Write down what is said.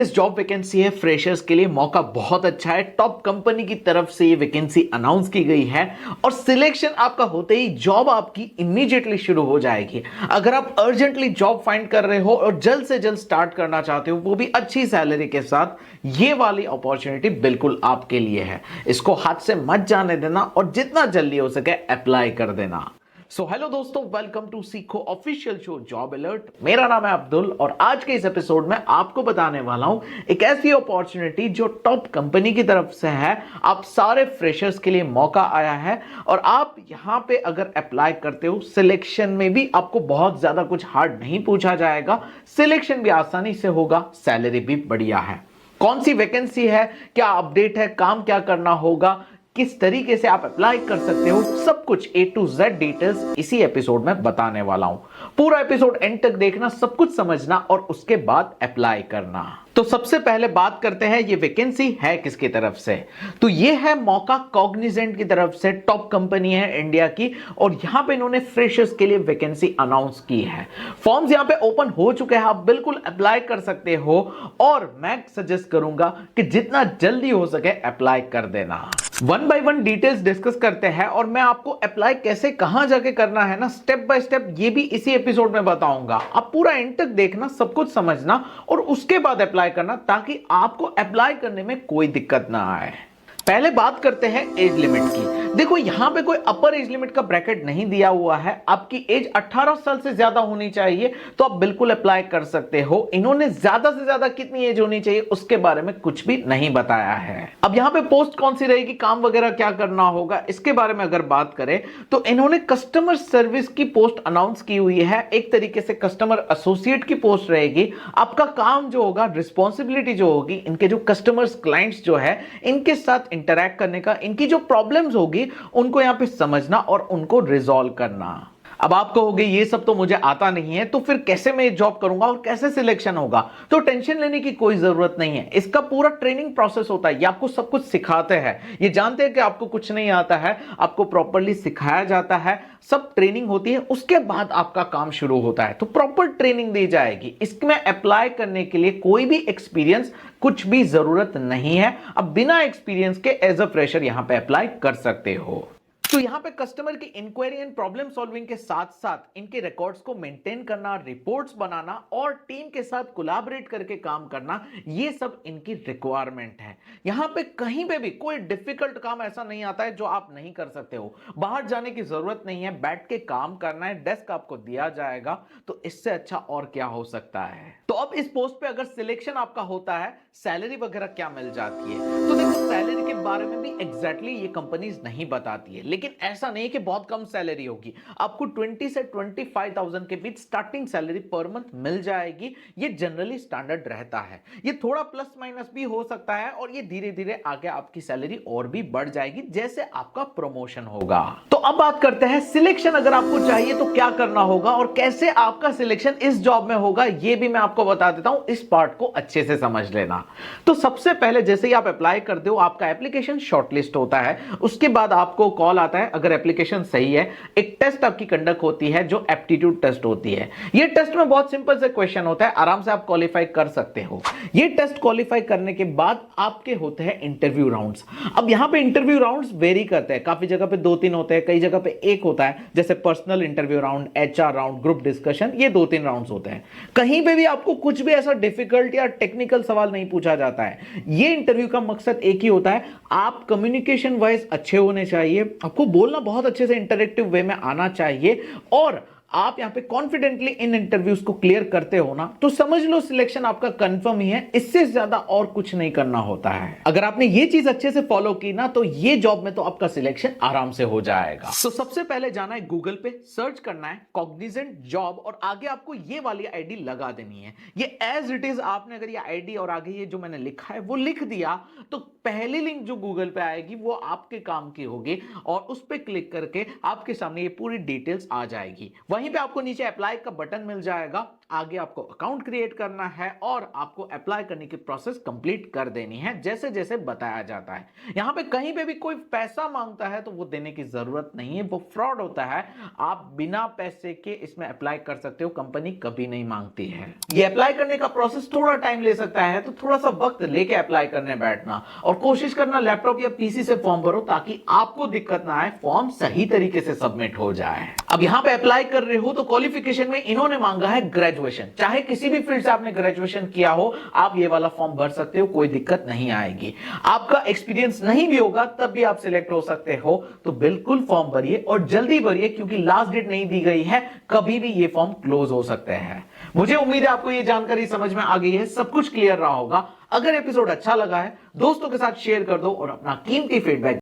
इस job vacancy है freshers के लिए, मौका बहुत अच्छा है। टॉप कंपनी की तरफ से ये वैकेंसी अनाउंस की गई है और सिलेक्शन आपका होते ही जॉब आपकी इमीडिएटली शुरू हो जाएगी। अगर आप अर्जेंटली जॉब फाइंड कर रहे हो और जल्द से जल्द स्टार्ट करना चाहते हो, वो भी अच्छी सैलरी के साथ, ये वाली अपॉर्चुनिटी बिल्कुल आपके लिए है। इसको हाथ से मत जाने देना और जितना जल्दी हो सके अप्लाई कर देना। सो हेलो दोस्तों, वेलकम टू सीखो ऑफिशियल शो जॉब अलर्ट। मेरा नाम है अब्दुल और आज के इस एपिसोड में आपको बताने वाला हूं एक ऐसी अपॉर्चुनिटी जो टॉप कंपनी की तरफ से है। आप सारे फ्रेशर्स के लिए मौका आया है और आप यहां पे अगर अप्लाई करते हो, सिलेक्शन में भी आपको बहुत ज्यादा कुछ हार्ड नहीं पूछा जाएगा, सिलेक्शन भी आसानी से होगा, सैलरी भी बढ़िया है। कौन सी वैकेंसी है, क्या अपडेट है, काम क्या करना होगा, किस तरीके से आप अप्लाई कर सकते हो, सब कुछ A to Z डिटेल्स इसी एपिसोड में बताने वाला हूं। पूरा एपिसोड एंड तक देखना, सब कुछ समझना और उसके बाद अप्लाई करना। तो सबसे पहले बात करते हैं ये वैकेंसी है किसकी तरफ से। तो ये है मौका कॉग्निजेंट की तरफ से, टॉप कंपनी है इंडिया की और यहां पे इन्होंने फ्रेशर्स के लिए वैकेंसी अनाउंस की है। फॉर्म्स यहां पे ओपन हो चुके हैं, आप बिल्कुल अप्लाई कर सकते हो और मैं सजेस्ट करूंगा कि जितना जल्दी हो सके अप्लाई कर देना। One by one details discuss करते हैं और मैं आपको अप्लाई कैसे, कहां जाके करना है ना, स्टेप बाय स्टेप ये भी इसी एपिसोड में बताऊंगा। आप पूरा एंड तक देखना, सब कुछ समझना और उसके बाद अप्लाई करना, ताकि आपको अप्लाई करने में कोई दिक्कत ना आए। पहले बात करते हैं एज लिमिट की। देखो यहां पे कोई अपर एज लिमिट का ब्रैकेट नहीं दिया हुआ है। आपकी एज 18 साल से ज्यादा होनी चाहिए तो आप बिल्कुल अप्लाई कर सकते हो। इन्होंने ज्यादा से ज्यादा कितनी एज होनी चाहिए उसके बारे में कुछ भी नहीं बताया है। अब यहां पे पोस्ट कौन सी रहेगी, काम वगैरह क्या करना होगा, इसके बारे में अगर बात करें तो इन्होंने कस्टमर सर्विस की पोस्ट अनाउंस की हुई है। एक तरीके से कस्टमर एसोसिएट की पोस्ट रहेगी। आपका काम जो होगा, रिस्पॉन्सिबिलिटी जो होगी, इनके जो कस्टमर्स, क्लाइंट्स जो है, इनके साथ इंटरैक्ट करने का, इनकी जो प्रॉब्लम्स होगी उनको यहां पे समझना और उनको रिजॉल्व करना। अब आप कहोगे ये सब तो मुझे आता नहीं है, तो फिर कैसे मैं जॉब करूंगा और कैसे सिलेक्शन होगा। तो टेंशन लेने की कोई जरूरत नहीं है, इसका पूरा ट्रेनिंग प्रोसेस होता है। ये आपको सब कुछ सिखाते हैं। ये जानते हैं कि आपको कुछ नहीं आता है, आपको प्रॉपर्ली सिखाया जाता है, सब ट्रेनिंग होती है, उसके बाद आपका काम शुरू होता है। तो प्रॉपर ट्रेनिंग दी जाएगी। इसमें अप्लाई करने के लिए कोई भी एक्सपीरियंस, कुछ भी जरूरत नहीं है। अब बिना एक्सपीरियंस के एज अ फ्रेशर यहां पे अप्लाई कर सकते हो। तो यहां पे कस्टमर की इंक्वायरी एंड प्रॉब्लम सॉल्विंग के साथ साथ इनके रिकॉर्ड्स को मेंटेन करना, रिपोर्ट्स बनाना और टीम के साथ कोलैबोरेट करके काम करना, ये सब इनकी रिक्वायरमेंट है। यहां पे कहीं पे भी कोई डिफिकल्ट काम ऐसा नहीं आता है जो आप नहीं कर सकते हो। बाहर जाने की जरूरत नहीं है, बैठ के काम करना है, डेस्क आपको दिया जाएगा। तो इससे अच्छा और क्या हो सकता है। तो अब इस पोस्ट पे अगर सिलेक्शन आपका होता है, सैलरी वगैरह क्या मिल जाती है। तो देखो सैलरी के बारे में भी एग्जैक्टली ये कंपनीज नहीं बताती है, लेकिन ऐसा नहीं है कि बहुत कम सैलरी होगी। आपको 20 से 25,000 के बीच स्टार्टिंग सैलरी पर मंथ मिल जाएगी। ये जनरली स्टैंडर्ड रहता है। ये थोड़ा प्लस माइनस भी हो सकता है और ये धीरे धीरे आगे आपकी सैलरी और भी बढ़ जाएगी जैसे आपका प्रमोशन होगा। तो अब बात करते हैं सिलेक्शन अगर आपको चाहिए तो क्या करना होगा और कैसे आपका सिलेक्शन इस जॉब में होगा, ये भी मैं आपको बता देता हूं। इस पार्ट को अच्छे से समझ लेना। तो सबसे पहले जैसे ही आप अप्लाई करते हो, आपका एप्लीकेशन शॉर्टलिस्ट होता है। उसके बाद आपको कॉल आता है, अगर एप्लीकेशन सही है, एक टेस्ट आपकी कंडक्ट होती है जो एप्टीट्यूड टेस्ट होती है। ये टेस्ट में बहुत सिंपल से क्वेश्चन होता है, आराम से आप क्वालिफाई कर सकते हो। ये टेस्ट क्वालिफाई करने के बाद आपके होते हैं इंटरव्यू राउंड्स। अब यहां पे इंटरव्यू राउंड्स वेरी करते हैं, काफी जगह पे 2-3 होते हैं, कई जगह पे एक होता है, जैसे personal interview round, HR round, group discussion, ये 2-3 राउंड्स होते हैं। कहीं पे भी आपको कुछ भी ऐसा डिफिकल्ट या टेक्निकल सवाल नहीं पूछा जाता है। ये इंटरव्यू का मकसद एक ही होता है, आप कम्युनिकेशन वाइज अच्छे होने चाहिए, आपको बोलना बहुत अच्छे से इंटरेक्टिव वे में आना चाहिए और आप यहां पे कॉन्फिडेंटली इन इंटरव्यूज को क्लियर करते हो ना, तो समझ लो सिलेक्शन आपका कंफर्म ही है। इससे ज्यादा और कुछ नहीं करना होता है। अगर आपने ये चीज अच्छे से फॉलो की ना, तो ये जॉब में तो आपका सिलेक्शन आराम से हो जाएगा। तो सबसे पहले जाना है गूगल पे, सर्च करना है कॉग्निजेंट जॉब और आगे आपको ये वाली आईडी लगा देनी है। ये एज इट इज आपने अगर ये आईडी और आगे ये जो मैंने लिखा है वो लिख दिया, तो पहली लिंक जो गूगल पे आएगी वो आपके काम की होगी और उस पर क्लिक करके आपके सामने ये पूरी डिटेल्स आ जाएगी। वहीं पे आपको नीचे अप्लाई का बटन मिल जाएगा। आगे आपको अकाउंट क्रिएट करना है और आपको अप्लाई करने की प्रोसेस कंप्लीट कर देनी है जैसे जैसे बताया जाता है। यहां पे कहीं पे भी कोई पैसा मांगता है तो वो देने की जरूरत नहीं है, वो फ्रॉड होता है। आप बिना पैसे के इसमें अप्लाई कर सकते हो, कंपनी कभी नहीं मांगती है। ये अप्लाई करने का प्रोसेस थोड़ा टाइम ले सकता है, तो थोड़ा सा वक्त लेके अप्लाई करने बैठना और कोशिश करना लैपटॉप या पीसी से फॉर्म भरो ताकि आपको दिक्कत ना आए, फॉर्म सही तरीके से सबमिट हो जाए। अब यहां पे अप्लाई कर रहे हो तो क्वालिफिकेशन में इन्होंने मांगा है ग्रेजुएशन। चाहे किसी भी फील्ड से आपने ग्रेजुएशन किया हो, आप ये वाला फॉर्म भर सकते हो, कोई दिक्कत नहीं आएगी। आपका एक्सपीरियंस नहीं भी होगा तब भी आप सिलेक्ट हो सकते हो। तो बिल्कुल फॉर्म भरिए और जल्दी भरिए क्योंकि लास्ट डेट नहीं दी गई है, कभी भी ये फॉर्म क्लोज हो सकते हैं। मुझे उम्मीद है आपको ये जानकारी समझ में आ गई है, सब कुछ क्लियर रहा होगा। अगर एपिसोड अच्छा लगा है दोस्तों के साथ शेयर कर दो और अपना कीमती फीडबैक